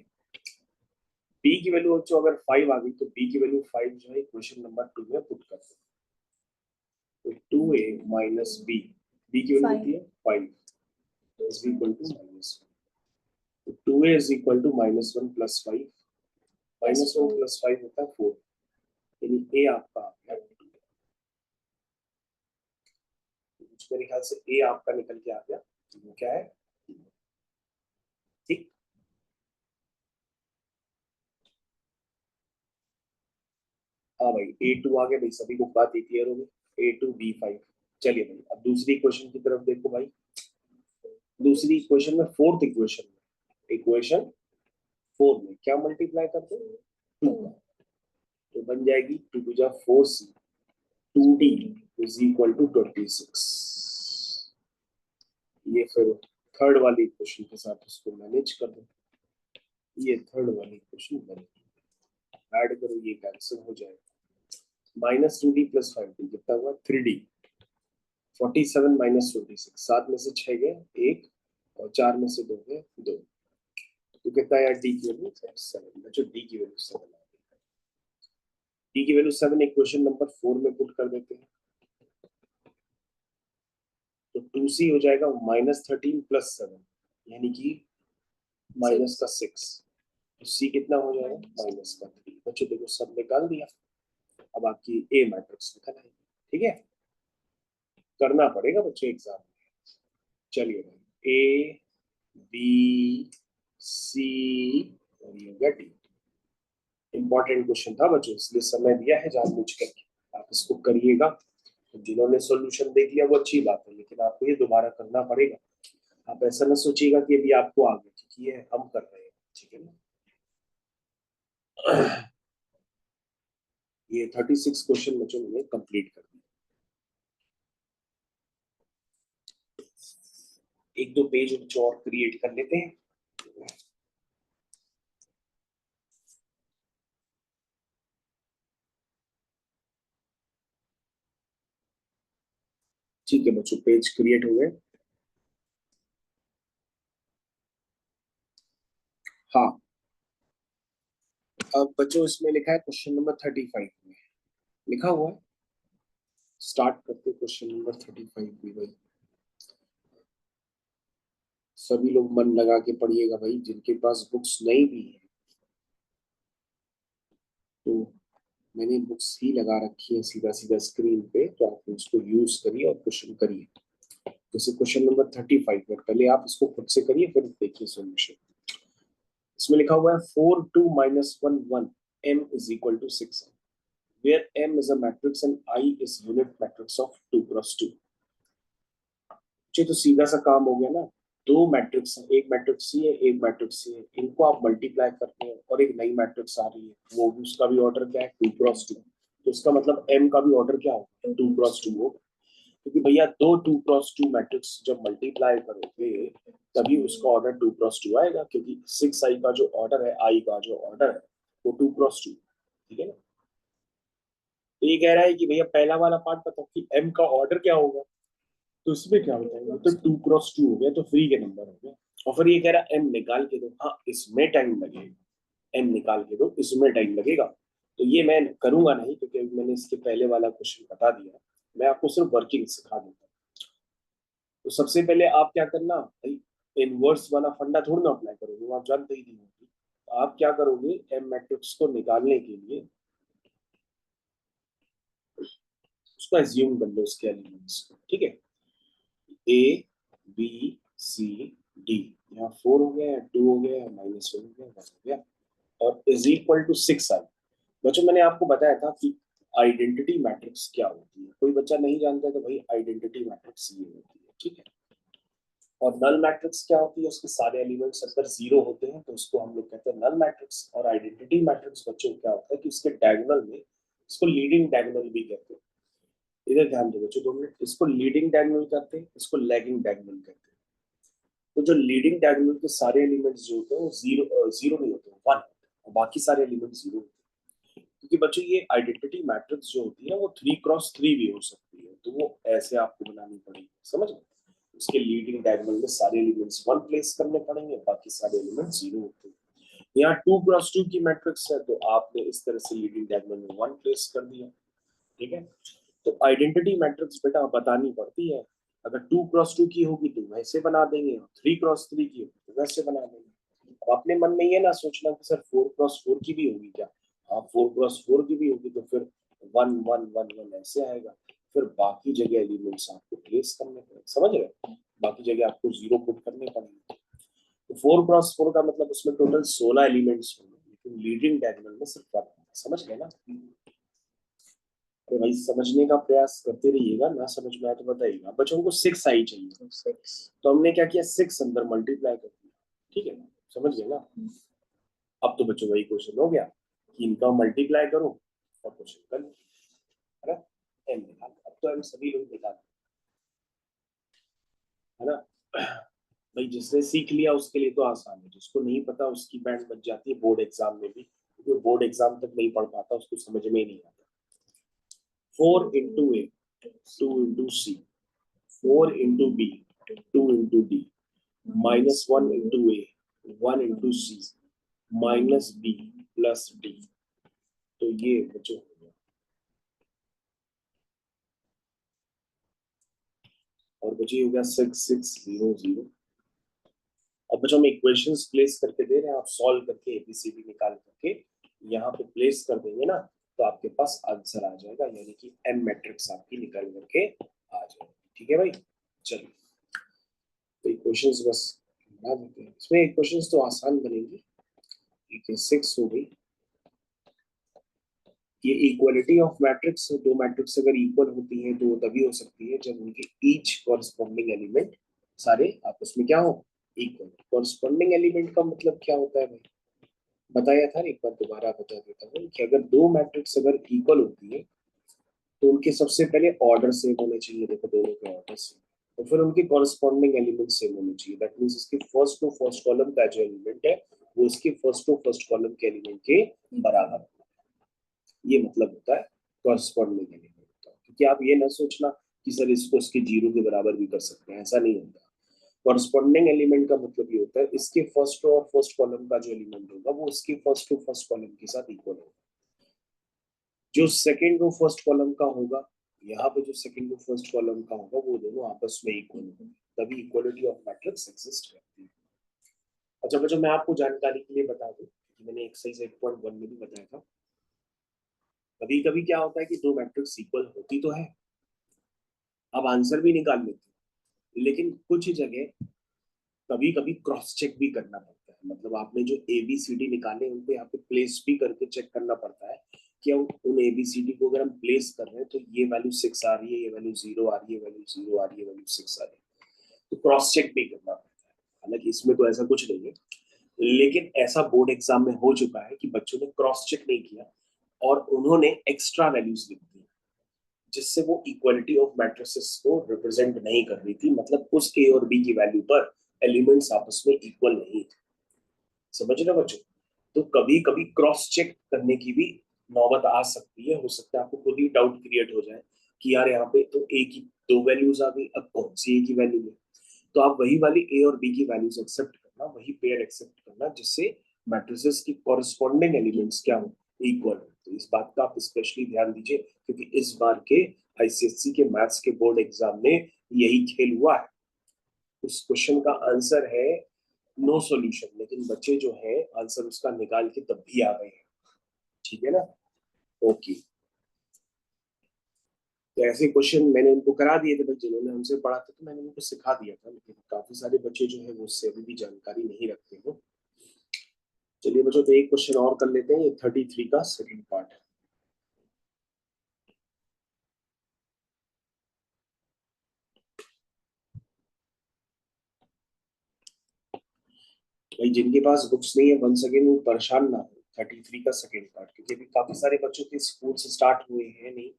b की वैल्यू जो अगर 5 आ गई तो b की वैल्यू 5 जो है क्वेश्चन नंबर 2 में पुट कर दो। तो 2a - b, b की वैल्यू कितनी है 5 is equal to -1। तो 2a is equal to -1 + 5, -1 + 5 होता है 4, यानी a आपका आ गया 2। मेरे ख्याल से a आपका निकल के आ गया, वो क्या है, ठीक। हाँ भाई A2 आ गया भाई, सभी को बात क्लियर हो गई। A2 B5। चलिए भाई अब दूसरी इक्वेशन की तरफ देखो भाई। दूसरी इक्वेशन में फोर्थ इक्वेशन में, इक्वेशन 4 में क्या मल्टीप्लाई करते हैं 2 का, तो बन जाएगी 2 × 4c 2d = 26। ये फिर थर्ड वाली इक्वेशन के साथ उसको मैनेज कर दो। ये थर्ड वाली इक्वेशन बनेगी, ऐड करो, ये कैंसिल हो जाएगा। -2d + 5d कितना हुआ 3d। 47 - 26, 7 में से 6 गए 1 और 4 में से 2 गए 2, तो कितना यार d की वैल्यू 7। बच्चों d की वैल्यू 7 आ गई। d की वैल्यू 7 इक्वेशन नंबर 4 में पुट कर देते हैं, तो 2c हो जाएगा -13 + 7 यानी कि माइनस का 6, तो c कितना हो जाएगा -3। बच्चों देखो सब निकाल दिया, अब आपकी a मैट्रिक्स निकल आएगी। ठीक है, करना पड़ेगा बच्चों एग्जाम में। चलिए भाई a b c और ये हो गया d। इंपॉर्टेंट क्वेश्चन था बच्चों, इसलिए समय दिया है जानबूझ करके, आप इसको करिएगा। जिन्होंने सॉल्यूशन देख लिया वो अच्छी बात है, लेकिन आपको ये दोबारा करना पड़ेगा। आप ऐसा ना सोचिएगा कि अभी आपको आ गया, क्योंकि ये हम कर रहे हैं। ठीक है ना, ये 36 क्वेश्चन बच्चों ने कंप्लीट कर दिए। एक दो पेज और क्रिएट कर लेते हैं। ठीक है बच्चों, पेज क्रिएट हो गए। हाँ, अब बच्चों इसमें लिखा है क्वेश्चन नंबर 35 में लिखा हुआ है, स्टार्ट करते क्वेश्चन नंबर 35 भी भाई। सभी लोग मन लगा के पढ़िएगा भाई, जिनके पास बुक्स नहीं भी है तो मैंने बुक्स ही लगा रखी है सीधा सीधा स्क्रीन पे, तो आप उसको यूज करिए और क्वेश्चन करिए। जैसे क्वेश्चन नंबर 35 में पहले आप इसको खुद से करिए फिर देखिए सॉल्यूशन। इसमें लिखा हुआ है 4 2 - 1 1 m = 6 where m is a matrix and I is unit matrix of 2 × 2। तो सीधा सा काम हो गया ना, दो मैट्रिक्स है, एक मैट्रिक्स सी है एक मैट्रिक्स सी है, इनको आप मल्टीप्लाई करते हैं और एक नई मैट्रिक्स आ रही है, वो भी उसका भी ऑर्डर क्या है 2 × 2। तो इसका मतलब m का भी ऑर्डर क्या होगा 2 × 2 होगा, क्योंकि भैया दो 2 × 2 मैट्रिक्स जब मल्टीप्लाई करोगे तभी उसका ऑर्डर 2 × 2 आएगा, क्योंकि 6i का जो ऑर्डर है, i का जो ऑर्डर है वो 2 × 2। ठीक है ना, ये कह रहा है कि भैया पहला वाला पार्ट बताओ कि m का ऑर्डर क्या होगा, तो इसमें क्या बताएंगे, तो 2 × 2 हो गया, तो फ्री के नंबर हो गया। और फिर ये कह रहा है m निकाल के दो, हाँ इसमें टाइम लगेगा, m निकाल के दो इसमें टाइम लगेगा। तो ये मैं करूंगा नहीं, क्योंकि मैंने इसके पहले वाला क्वेश्चन बता दिया, मैं आपको सिर्फ वर्किंग सिखा दूंगा। तो सबसे पहले आप क्या करना भाई, इनवर्स वाला फंडा थोड़ा ना अप्लाई करोगे, वो आप जानते ही नहीं होगी। तो आप क्या करोगे, एम मैट्रिक्स को निकालने के लिए उसको एज्यूम कर लो, उसके एलिमेंट्स को। ठीक है, ए बी सी डी, यहाँ 4 हो गया, 2 हो गया, -1 हो गया, 1 हो गया, और इज इक्वल टू 6i। बच्चों मैंने आपको बताया था कि आइडेंटिटी मैट्रिक्स क्या होती है, कोई बच्चा नहीं जानता तो भाई आइडेंटिटी मैट्रिक्स ये होती है। ठीक है, और नल मैट्रिक्स क्या होती है, उसके सारे एलिमेंट्स अगर 0 होते हैं तो उसको हम लोग कहते हैं नल मैट्रिक्स। और आइडेंटिटी मैट्रिक्स बच्चों क्या होता है कि उसके डायगोनल में, इसको लीडिंग डायगोनल भी कहते हैं। इधर ध्यान दो बच्चों 2 मिनट, इसको लीडिंग डायगोनल कहते हैं, इसको लैगिंग डायगोनल कहते हैं। तो जो लीडिंग डायगोनल के सारे एलिमेंट्स जो होते हैं वो जीरो नहीं होते, 1 होते हैं, और बाकी सारे एलिमेंट्स 0 होते हैं। क्योंकि बच्चों ये आइडेंटिटी मैट्रिक्स जो होती है वो 3x3 भी हो सकती है, तो वो ऐसे आपको बनानी पड़ेगी, समझ गए। उसके लीडिंग डायगोनल में सारे एलिमेंट्स 1 प्लेस करने पड़ेंगे, बाकी सारे एलिमेंट्स 0 होते हैं। यहाँ 2x2 की मैट्रिक्स है तो आपने इस तरह से लीडिंग डायगोनल में 1 प्लेस कर दिया, ठीक है। तो आइडेंटिटी मैट्रिक्स बेटा बतानी पड़ती है, अगर 2x2 की होगी तो वैसे बना देंगे, 3x3 की होगी तो वैसे बना देंगे। अब अपने मन में ये ना सोचना कि सर 4x4 की भी होगी क्या, हाँ 4x4 की भी होगी तो फिर 1 1 1 1 ऐसे आएगा, फिर बाकी जगह एलिमेंट्स आपको प्लेस करने पड़ेंगे, समझ रहे, बाकी जगह आपको 0 पुट करने पड़ेंगे। तो 4x4 का मतलब उसमें टोटल 16 एलिमेंट्स होंगे, लेकिन लीडिंग डायगोनल में सिर्फ 1, समझ गए ना। तो भाई समझने का प्रयास करते रहिएगा, ना समझ में आए तो बताइएगा। बच्चों को 6 आई चाहिए, 6, तो हमने क्या किया 6 अंदर मल्टीप्लाई कर दिया, ठीक है ना, समझ गए ना। अब तो बच्चों वही क्वेश्चन हो गया कि इनका मल्टीप्लाई करो और क्वेश्चन कर लो, है ना, एम निकाल, अब तो हम सभी लोग निकाल, है ना। भाई जिसने सीख लिया उसके लिए तो आसान है, जिसको नहीं पता उसकी बैंड बच जाती है बोर्ड एग्जाम में भी, क्योंकि बोर्ड एग्जाम तक नहीं पढ़ पाता, उसको समझ में ही नहीं आता। 4 into A, 2 into C, 4 into B, 2 into D, minus 1 into A, 1 into C, minus B plus D, तो ये बच्चों हो गया। और बच्चे हो गया 6 6 0 0। अब बच्चों हम इक्वेशंस प्लेस करके दे रहे हैं, आप सॉल्व करके एबीसीडी निकाल करके यहाँ पे प्लेस कर देंगे ना, तो आपके पास आंसर आ जाएगा, यानी कि एम मैट्रिक्स आपकी निकल करके आ जाएगी, ठीक है भाई। चलिए तो इक्वेशंस बस बना देते हैं, इसमें इक्वेशंस तो आसान बनेगी, ठीक है। 6 हो गई, ये इक्वलिटी ऑफ मैट्रिक्स, दो मैट्रिक्स अगर इक्वल होती है तो वो तभी हो सकती है जब उनके ईच कॉरस्पॉन्डिंग एलिमेंट सारे आपस में क्या हो, इक्वल। कॉरस्पॉन्डिंग एलिमेंट का मतलब क्या होता है भाई, बताया था, एक बार दोबारा बता देता हूँ कि अगर दो मैट्रिक्स अगर इक्वल होती है तो उनके सबसे पहले ऑर्डर सेम होने चाहिए, देखो दोनों के ऑर्डर सेम, तो फिर उनके कॉरस्पॉन्डिंग एलिमेंट सेम होने चाहिए, दैट मींस इसके फर्स्ट टू फर्स्ट कॉलम का जो एलिमेंट है वो इसके फर्स्ट टू फर्स्ट कॉलम के एलिमेंट के बराबर, ये मतलब होता है कॉरस्पॉन्डिंग एलिमेंट का। क्योंकि आप ये ना सोचना कि सर इसको इसके जीरो के बराबर भी कर सकते हैं, ऐसा नहीं होता। कॉरस्पॉन्डिंग एलिमेंट का मतलब ये होता है इसके फर्स्ट रो और फर्स्ट कॉलम का जो एलिमेंट होगा वो इसके फर्स्ट टू फर्स्ट कॉलम के साथ इक्वल होगा। जो सेकंड रो फर्स्ट कॉलम का होगा, यहाँ पे जो सेकंड रो फर्स्ट कॉलम का होगा वो दोनों आपस में इक्वल होंगे, तभी इक्वलिटी ऑफ मैट्रिक्स एग्जिस्ट करती है। अच्छा बच्चों मैं आपको जानकारी के लिए बता दूं कि मैंने एक्सरसाइज 8.1 में भी बताया था, कभी कभी क्या होता है कि दो मैट्रिक्स इक्वल होती तो है, अब आंसर भी निकाल लेते हैं, लेकिन कुछ जगह कभी कभी क्रॉस चेक भी करना पड़ता है, मतलब आपने जो एबीसीडी निकाले उनको यहाँ पे प्लेस भी करके चेक करना पड़ता है कि उन एबीसीडी को अगर हम प्लेस कर रहे हैं तो ये वैल्यू 6 आ रही है, ये वैल्यू 0 आ रही है, वैल्यू 0 आ रही है, वैल्यू 6 आ रही है, तो क्रॉस चेक भी करना पड़ता है। हालांकि इसमें तो ऐसा कुछ नहीं है, लेकिन ऐसा बोर्ड एग्जाम में हो चुका है कि बच्चों ने क्रॉस चेक नहीं किया और उन्होंने एक्स्ट्रा वैल्यूज लिख दी, जिससे वो इक्वलिटी ऑफ मैट्रिसेस को रिप्रेजेंट नहीं कर रही थी, मतलब उस ए और बी की वैल्यू पर एलिमेंट्स आपस में इक्वल नहीं थे, समझ रहे बच्चों। तो कभी कभी क्रॉस चेक करने की भी नौबत आ सकती है, हो सकता है आपको खुद ही डाउट क्रिएट हो जाए कि यार यहाँ पे तो ए की दो वैल्यूज आ गई, अब कौन सी ए की वैल्यू है, तो आप वही वाली ए और बी की वैल्यूज एक्सेप्ट करना, वही पेयर एक्सेप्ट करना जिससे मैट्रिसेस की कॉरस्पॉन्डिंग एलिमेंट्स क्या हो, इक्वल हो। तो इस बात का आप स्पेशली ध्यान दीजिए, क्योंकि इस बार के आईसीएससी के मैथ्स के बोर्ड एग्जाम में यही खेल हुआ है। उस क्वेश्चन का आंसर है नो सॉल्यूशन, लेकिन बच्चे जो है आंसर उसका निकाल के तब भी आ गए हैं, ठीक है ना। ओके, तो ऐसे क्वेश्चन मैंने उनको करा दिए थे भाई, जिन्होंने हमसे पढ़ा था तो मैंने उनको सिखा दिया था, लेकिन काफी सारे बच्चे जो है वो उससे अभी भी जानकारी नहीं रखते हो। चलिए बच्चों तो एक क्वेश्चन और कर लेते हैं, ये 33 का सेकंड पार्ट है। भाई जिनके पास बुक्स नहीं है वंस अगेन वो परेशान ना हो, 33 का सेकंड पार्ट, क्योंकि अभी काफी सारे बच्चों के स्कूल से स्टार्ट हुए हैं नहीं,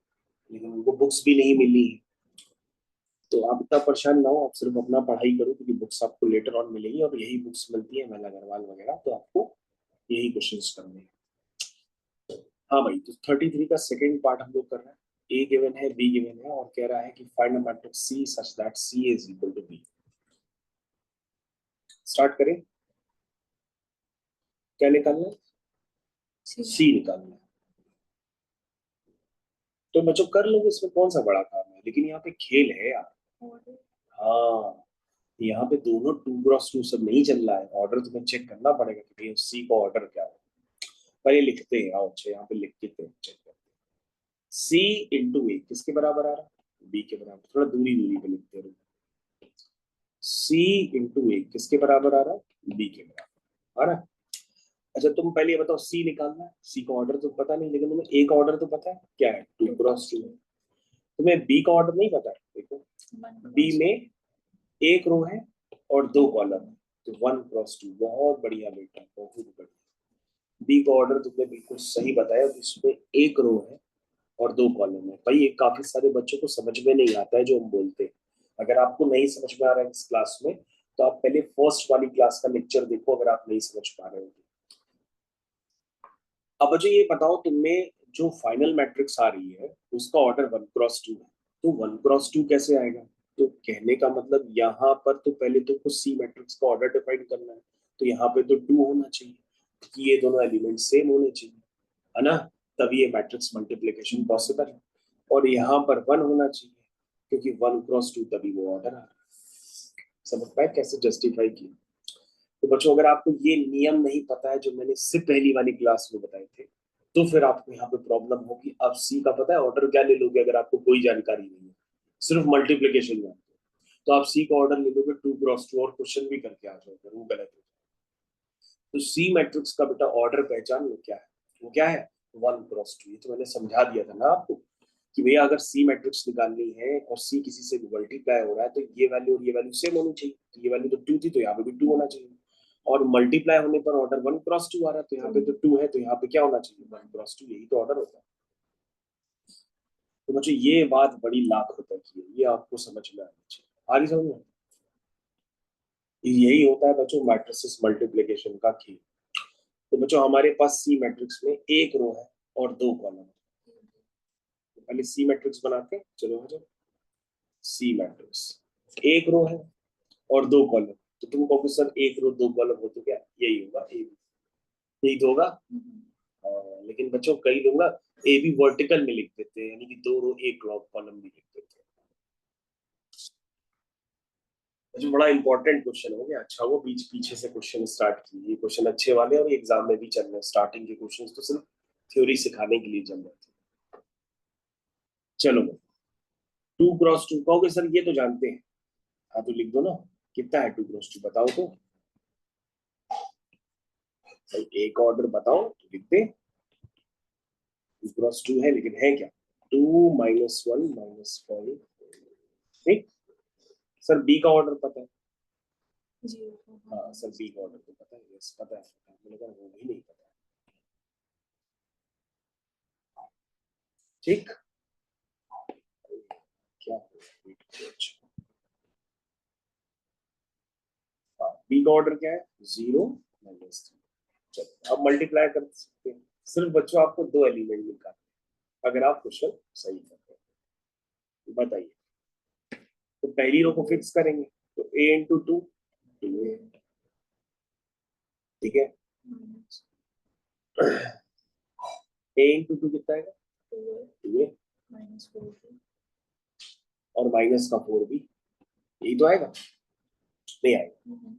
लेकिन उनको बुक्स भी नहीं मिली है, तो आप इतना परेशान ना हो, आप सिर्फ अपना पढ़ाई करो, क्योंकि बुक्स आपको लेटर ऑन मिलेगी और यही बुक्स मिलती है महल अग्रवाल वगैरह, तो आपको यही क्वेश्चंस करने हैं। हाँ भाई, तो 33 का सेकंड पार्ट हम लोग कर रहे हैं। ए गिवन है, बी गिवन है, और कह रहा है कि find a matrix C such that C is equal to B. Start करें। क्या निकालना है? सी सी निकालना है। तो बच्चों कर लोगे, इसमें कौन सा बड़ा काम है, लेकिन यहाँ पे खेल है यार। ऑर्डर हाँ, यहाँ पे दोनों 2x2 सब नहीं चल रहा है, ऑर्डर तुम्हें चेक करना पड़ेगा कि भाई सी का ऑर्डर क्या है। पहले लिखते हैं, आओ अच्छा यहाँ पे लिख के चेक करते हैं। सी इंटू ए किसके बराबर आ रहा है? बी के बराबर। थोड़ा दूरी दूरी पे लिखते हैं। सी इंटू ए किसके बराबर आ रहा है? बी के बराबर आ रहा है। अच्छा तुम पहले ये बताओ, सी निकालना है। सी का ऑर्डर तो पता नहीं, लेकिन तुम्हें ए का ऑर्डर तो पता है क्या है? 2x2 है। तुम्हें बी का ऑर्डर नहीं पता है? देखो, बी में एक रो है और दो कॉलम है, तो 1x2। बहुत बढ़िया बेटा, बहुत बढ़िया। बी का ऑर्डर तुमने बिल्कुल सही बताया, इसमें एक रो है और दो कॉलम है। भाई ये काफी सारे बच्चों को समझ में नहीं आता है जो हम बोलते हैं। अगर आपको नहीं समझ में आ रहा है इस क्लास में, तो आप पहले फर्स्ट वाली क्लास का लेक्चर देखो, अगर आप नहीं समझ पा रहे हो तो। अब मुझे ये बताओ, तुम्हें जो फाइनल मैट्रिक्स आ रही है उसका ऑर्डर 1x2 है, तो 1x2 कैसे आएगा? तो कहने का मतलब यहाँ पर तो पहले तुमको सी मैट्रिक्स का ऑर्डर डिफाइन करना है, तो यहाँ पे तो 2 होना चाहिए, कि ये दोनों एलिमेंट सेम होने चाहिए, है ना? तभी ये मैट्रिक्स मल्टीप्लिकेशन पॉसिबल है। और यहाँ पर 1 होना चाहिए, क्योंकि 1x2 तभी वो ऑर्डर आ रहा है। समझ पाए कैसे जस्टिफाई किया? तो बच्चों अगर आपको ये नियम नहीं पता है जो मैंने इससे पहली वाली क्लास में बताए थे, तो फिर आपको यहाँ पे प्रॉब्लम होगी। आप सी का पता है ऑर्डर क्या ले लोगे, अगर आपको कोई जानकारी नहीं है, सिर्फ मल्टीप्लीकेशन जानते हो, तो आप सी का ऑर्डर ले लोगे 2x2 और क्वेश्चन भी करके आ जाओगे, वो गलत है। तो सी मैट्रिक्स का बेटा ऑर्डर पहचान लो क्या है। वो क्या है? 1x2। ये तो मैंने समझा दिया था ना आपको, कि भैया अगर सी मैट्रिक्स निकालनी है और सी किसी से मल्टीप्लाई हो रहा है, तो ये वैल्यू और ये वैल्यू सेम होनी चाहिए। तो ये वैल्यू तो 2 थी, तो यहाँ पे भी 2 होना चाहिए। और मल्टीप्लाई होने पर ऑर्डर 1x2 आ रहा है, तो यहाँ पे तो 2 है, तो यहाँ पे क्या होना चाहिए? 1x2। यही तो ऑर्डर होता है। तो मुझे ये बात बड़ी लाख रुपए की है, ये आपको समझ में आनी चाहिए। आ रही समझ में? यही होता है बच्चों मैट्रिसेस मल्टीप्लिकेशन का खेल। तो बच्चों हमारे पास सी मैट्रिक्स में एक रो है और दो कॉलम है। तो पहले सी मैट्रिक्स बनाते हैं, चलो आ जाओ। सी मैट्रिक्स, एक रो है और दो कॉलम, तो तुम कहोगे सर एक रो दो कॉलम हो तो क्या? यही होगा, ए बी। यही तो होगा। लेकिन बच्चों कई लोग ना ए बी वर्टिकल में लिख देते हैं, यानी कि दो रो एक कॉलम भी लिख देते हैं। जो बड़ा इंपॉर्टेंट क्वेश्चन हो गया, अच्छा वो बीच पीछे से क्वेश्चन स्टार्ट किए। ये क्वेश्चन अच्छे वाले और एग्जाम में भी चल रहे हैं। स्टार्टिंग के क्वेश्चन तो सिर्फ थ्योरी सिखाने के लिए चल रहे थे। चलो 2x2 कहोगे सर ये तो जानते हैं। हाँ तो लिख दो ना, कितना है 2x2 बताओ तो। भाई एक ऑर्डर बताओ तो लिख दे। 2x2 है, लेकिन है क्या? 2 -1 -5। ठीक। सर बी का ऑर्डर पता है? हाँ सर बी का ऑर्डर तो पता है, यस पता है। मैंने कहा वो भी नहीं पता। ठीक। क्या बी का ऑर्डर क्या है? 0 -3। चलो अब मल्टीप्लाई कर सकते हैं। सिर्फ बच्चों आपको दो एलिमेंट निकालने, अगर आप क्वेश्चन सही करते हैं। बताइए, तो पहली रो को फिक्स करेंगे, तो a इंटू 2 2a। ठीक है। a इंटू 2 कितना आएगा? 2a। और माइनस का 4 भी, यही तो आएगा। नहीं आएगा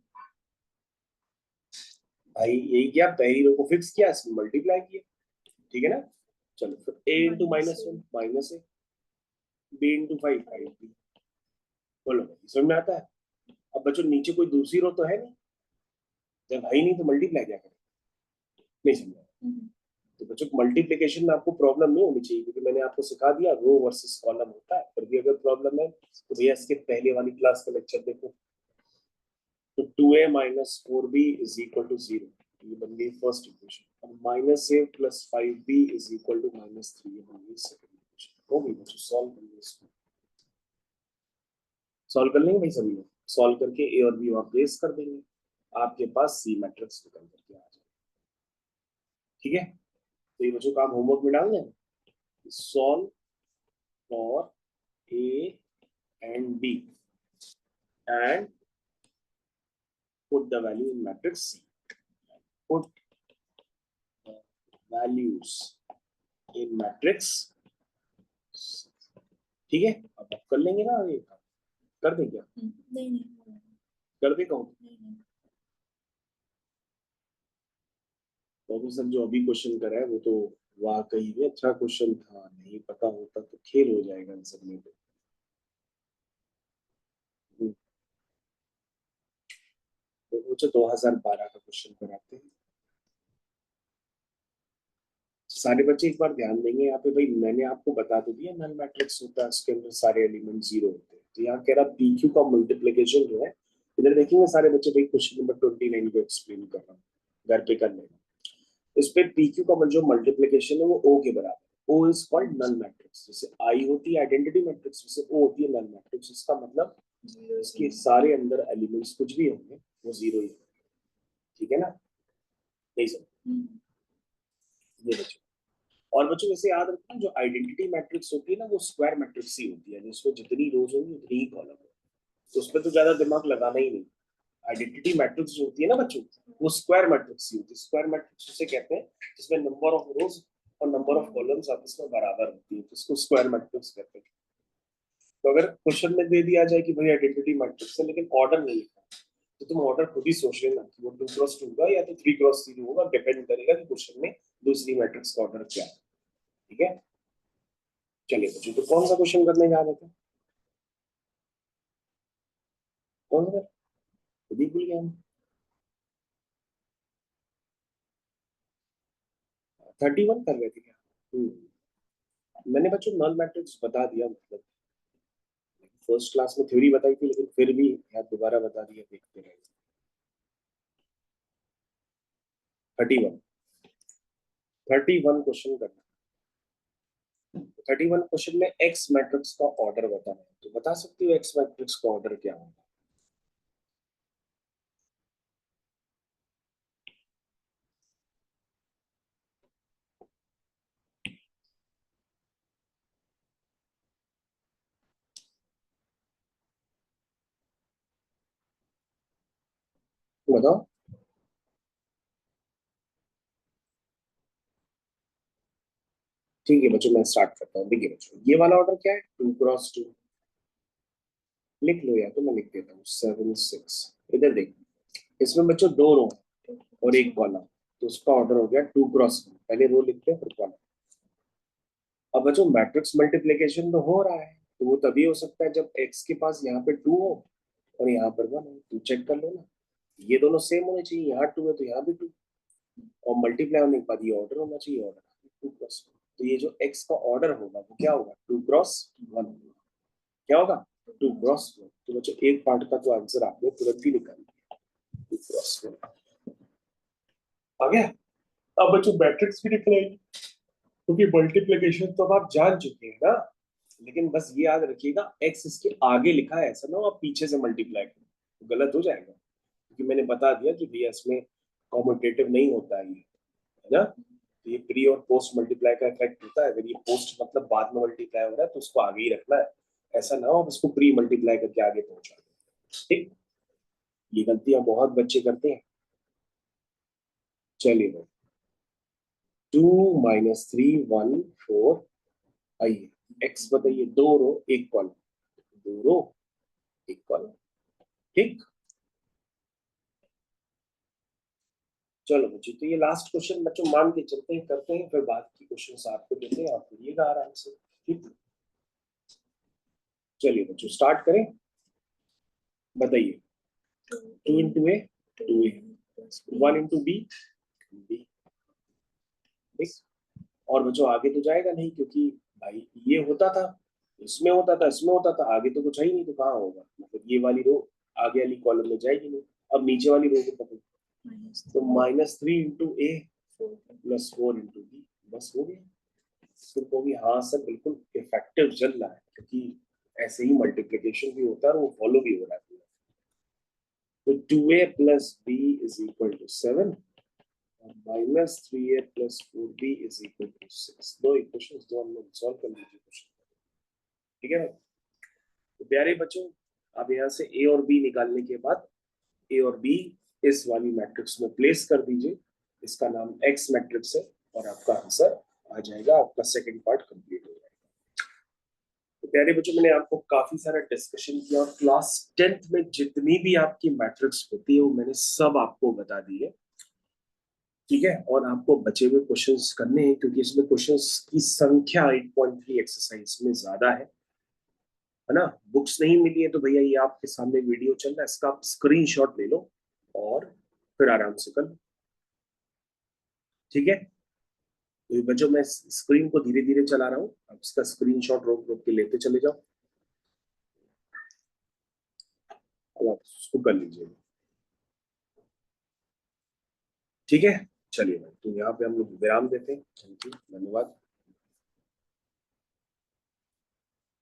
भाई, यही क्या, पहली रो को फिक्स किया, इसमें मल्टीप्लाई किया। ठीक है ना? चलो फिर a into -1 minus A, b into 5 5 b। बोलो समझ में आता है? अब बच्चों नीचे कोई दूसरी रो तो है नहीं, जब है ही नहीं तो मल्टीप्लाई क्या करें? नहीं समझा? तो बच्चों मल्टीप्लिकेशन में आपको प्रॉब्लम नहीं होनी चाहिए, क्योंकि मैंने आपको सिखा दिया रो वर्सेस कॉलम होता है। फिर भी अगर प्रॉब्लम है तो भैया इसके पहले वाली क्लास का लेक्चर देखो। तो 2a - 4b is equal to 0, ये बन गई फर्स्ट इक्वेशन। और -a + 5b is equal to -3, ये बन गई सेकंड इक्वेशन। हो गई बच्चों, सॉल्व कर लो इसको। सॉल्व कर लेंगे भाई सभी लोग। सॉल्व करके ए और बी वहां प्लेस कर देंगे, आपके पास सी मैट्रिक्स निकल करके आ जाए। ठीक है? तो ये बच्चों काम होमवर्क में डाल दें, solve for A and B and put the value in matrix C. Put the values in matrix C. ठीक है, अब आप कर लेंगे ना, ये कर दें क्या? नहीं कर दे कहूँ? प्रोफेसर जो अभी क्वेश्चन कर रहा है वो तो वाकई में अच्छा क्वेश्चन था, नहीं पता होता तो खेल हो जाएगा इन सब में। तो मुझे 2012 का क्वेश्चन कराते हैं। सारे बच्चे एक बार ध्यान देंगे यहाँ पे, भाई मैंने आपको बता तो दिया नल मैट्रिक्स होता है, उसके अंदर सारे एलिमेंट जीरो होते हैं। तो यहाँ कह रहा पीक्यू का मल्टीप्लिकेशन जो है, इधर देखेंगे सारे बच्चे, भाई क्वेश्चन नंबर 29 को एक्सप्लेन कर रहा हूँ, घर पे कर लेना। इस पे पीक्यू का जो मल्टीप्लिकेशन है वो ओ के बराबर, O is called null matrix. जैसे आई होती है आइडेंटिटी मैट्रिक्स, वैसे ओ होती है नल मैट्रिक्स। इसका मतलब इसके सारे अंदर एलिमेंट्स कुछ भी होंगे वो जीरो ही होंगे, ठीक है ना? नहीं सर, ये बच्चों, और बच्चों वैसे याद रखना जो आइडेंटिटी मैट्रिक्स होती है ना वो स्क्वायर मैट्रिक्स ही होती है, जिसमें जितनी रोज होंगी उतनी ही कॉलम है, तो उस पर तो ज्यादा दिमाग लगाना ही नहीं। आइडेंटिटी मैट्रिक्स जो होती है ना बच्चों, वो स्क्वायर मैट्रिक्स ही होती है। स्क्वायर मैट्रिक्स उसे कहते हैं जिसमें नंबर ऑफ रोज और नंबर ऑफ कॉलम्स आपस में बराबर होती है, तो इसको स्क्वायर मैट्रिक्स कहते हैं। तो अगर क्वेश्चन में दे दिया जाए कि भाई आइडेंटिटी मैट्रिक्स है लेकिन ऑर्डर नहीं लिखा, तो तुम ऑर्डर खुद ही सोच लेना कि वो 2x2 होगा या तो 3x3 होगा, डिपेंड करेगा कि क्वेश्चन में दूसरी मैट्रिक्स का ऑर्डर क्या है, ठीक है? चलिए बच्चों, तो कौन सा क्वेश्चन करने जा रहे थे? कौन सा? खुद ही भूल गया हम। 31 कर रहे थे क्या? मैंने बच्चों नल मैट्रिक्स बता दिया, मतलब फर्स्ट क्लास में थ्योरी बताई थी, लेकिन फिर भी यार दोबारा बता दिया, देखते रहे। 31 क्वेश्चन करना। 31 क्वेश्चन में एक्स मैट्रिक्स का ऑर्डर बताना है, तो बता सकती हो एक्स मैट्रिक्स का ऑर्डर क्या होगा? बताओ। ठीक है बच्चों, मैं स्टार्ट करता हूँ। देखिए बच्चों, ये वाला ऑर्डर क्या है? 2x2 लिख लो, या तो मैं लिख देता हूँ 7 6। इधर देखो, इसमें बच्चों दो रो और एक कॉलम, तो उसका ऑर्डर हो गया 2x1। पहले रो लिखते हैं फिर कॉलम। अब बच्चों मैट्रिक्स मल्टीप्लिकेशन तो हो रहा है, तो वो तभी हो सकता है जब एक्स के पास यहाँ पे 2 हो और यहाँ पर 1 हो। तो चेक कर लो ना, ये दोनों सेम होने चाहिए, यहाँ 2 है तो यहाँ भी 2, और मल्टीप्लाई होने के बाद ये ऑर्डर होना चाहिए, ऑर्डर 2x1। तो ये जो एक्स का ऑर्डर होगा वो क्या होगा? 2x1। क्या होगा? 2x1। तो बच्चों एक पार्ट का तो आंसर आपने तुरंत ही निकाल दिया, 2x1 आ गया। अब बच्चों मैट्रिक्स भी निकलेगी, क्योंकि मल्टीप्लिकेशन तो आप जान चुके हैं ना, लेकिन बस ये याद रखिएगा एक्स इसके आगे लिखा है, ऐसा ना हो आप पीछे से मल्टीप्लाई करें तो गलत हो जाएगा, क्योंकि मैंने बता दिया कि भैया इसमें कॉम्यूटेटिव नहीं होता है ना। तो ये प्री और पोस्ट मल्टीप्लाई का इफेक्ट होता है। अगर ये पोस्ट मतलब बाद में मल्टीप्लाई हो रहा है तो उसको आगे ही रखना है, ऐसा ना हो आप इसको प्री मल्टीप्लाई करके आगे पहुंचा दें। ठीक, ये गलतियां बहुत बच्चे करते हैं। चलिए, 2 - 3 1 4, आइए एक्स बताइए, दो रो एक कॉलम, दो रो एक कॉलम, ठीक। चलो बच्चों, तो ये लास्ट क्वेश्चन बच्चों मान के चलते हैं, करते हैं, फिर बाद की क्वेश्चन आपको देते हैं, आप करिएगा आराम से, ठीक। चलिए बच्चों स्टार्ट करें, बताइए। 2 × A 2A, 1 × B B, ठीक। और बच्चों आगे तो जाएगा नहीं, क्योंकि भाई ये होता था, इसमें होता था, इसमें होता था, आगे तो कुछ है ही नहीं, तो कहाँ होगा? मतलब ये वाली रो आगे वाली कॉलम में जाएगी नहीं। अब नीचे वाली रो को पकड़ो, तो -3 × A +4 × B, बस हो गया। फिर को भी हाँ सर बिल्कुल इफेक्टिव चल रहा है, क्योंकि ऐसे ही मल्टीप्लिकेशन भी होता है और वो फॉलो भी हो रहा है। तो 2A + B = 7, -3a + 4b = 6। दो इक्वेशंस, दो हम लोग सॉल्व कर लीजिए क्वेश्चन, ठीक है ना। तो प्यारे बच्चों, अब यहाँ से a और b निकालने के बाद a और b इस वाली मैट्रिक्स में प्लेस कर दीजिए, इसका नाम x मैट्रिक्स है, और आपका आंसर आ जाएगा, आपका सेकंड पार्ट कंप्लीट हो जाएगा। तो प्यारे बच्चों, मैंने आपको काफी सारा डिस्कशन किया, और क्लास 10th में जितनी भी आपकी मैट्रिक्स होती है वो मैंने सब आपको बता दी है, ठीक है। और आपको बचे हुए क्वेश्चंस करने हैं, क्योंकि इसमें क्वेश्चंस की संख्या 8.3 एक्सरसाइज में ज्यादा है ना। बुक्स नहीं मिली है तो भैया ये आपके सामने वीडियो चल रहा है, इसका आप स्क्रीनशॉट ले लो और फिर आराम से कर लो, ठीक है। तो बच्चों, मैं स्क्रीन को धीरे धीरे चला रहा हूँ, आप इसका स्क्रीनशॉट रोक रोक के लेते चले जाओ, अब आप उसको कर लीजिए, ठीक है। चलिए भाई, तो यहाँ पे हम लोग विराम देते हैं। थैंक यू, धन्यवाद।